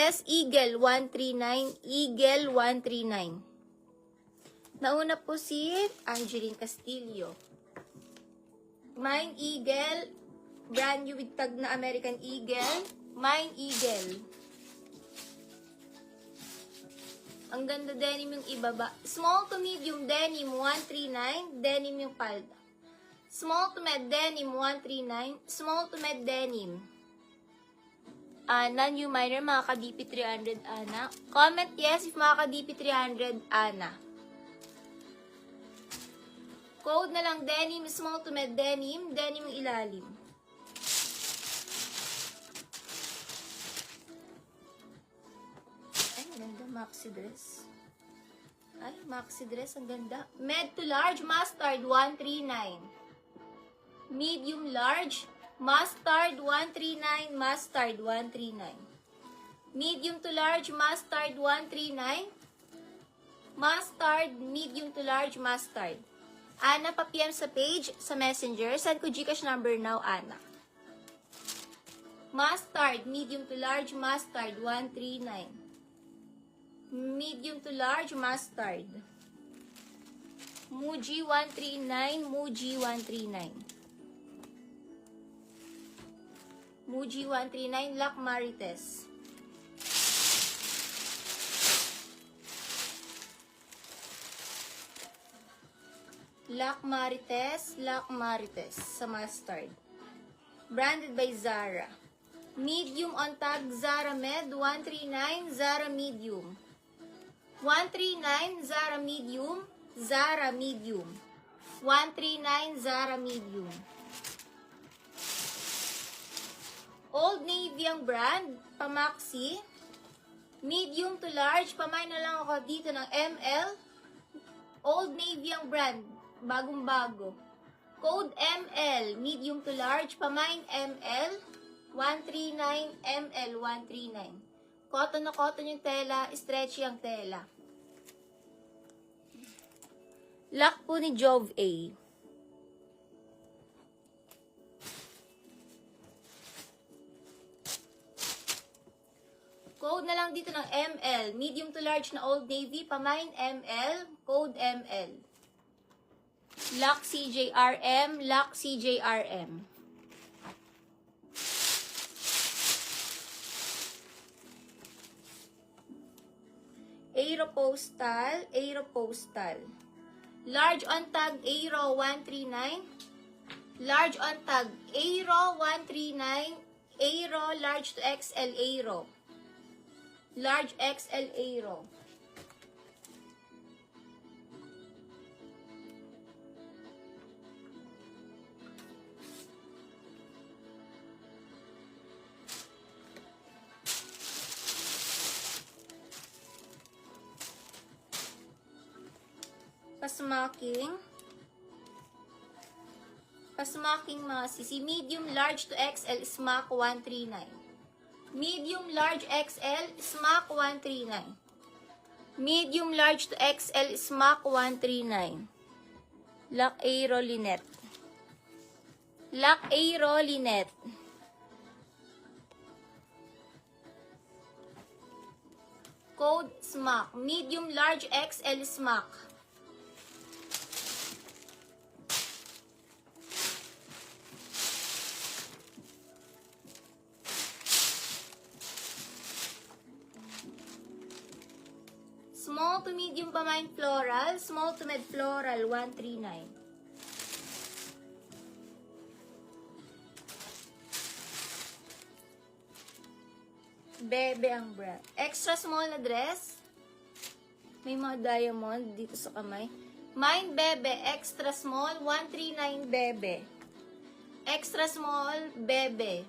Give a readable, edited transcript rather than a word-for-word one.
Yes, Eagle 139. Eagle 139. Nauna po si Angeline Castillo. Mine Eagle. Brand new with tag na American Eagle. Mine Eagle. Ang ganda denim yung ibaba. Small to medium denim 139. Denim yung palda. Small to med denim 139. Small to med denim. Ana, new minor, mga ka-DP 300, Ana. Comment yes if mga ka-DP 300, Ana. Code na lang denim, small to med denim. Denim yung ilalim. Ay, ang ganda, maxi dress. Ay, maxi dress, ang ganda. Med to large, mustard, 139. Medium large, mustard, 139. Mustard, 139. Medium to large, mustard, 139. Mustard, medium to large, mustard. Ana, pa-PM sa page, sa messenger. Send ko Gcash number now, Ana. Mustard, medium to large, mustard, 139. Medium to large, mustard. Muji 139, Muji 139. Muji 139, Lac Marites. Lac Marites, Lac Marites sa mustard. Branded by Zara. Medium on tag, Zara Med, 139, Zara Medium. 139, Zara Medium, Zara Medium. 139, Zara Medium. Old Navy ang brand, pamaxi. Medium to large, pamay na lang ako dito ng ML. Old Navy ang brand, bagong-bago. Code ML, medium to large, pamain ML. 139, ML 139. Cotton na cotton yung tela, stretchy ang tela. Lock po ni Jove A. Code na lang dito ng ML. Medium to large na Old Navy. Pamain ML. Code ML. Lock CJRM. Lock CJRM. Aeropostal. Aeropostal. Large on tag Aero 139. Large on tag Aero 139. Aero large to XL Aero. Large XL Aero. Pasmaking mga sisi. Medium large to XL smack 139. Medium large XL smack 139. Medium large to XL smack 139. Lock Aero Linet. Lock Aero Linet. Code smack. Medium large XL smack. Small to medium pamain floral. Small to med floral, 139. Bebe ang brand. Extra small na dress. May mga diamond dito sa kamay. Mine Bebe, extra small, 139 Bebe. Extra small, Bebe.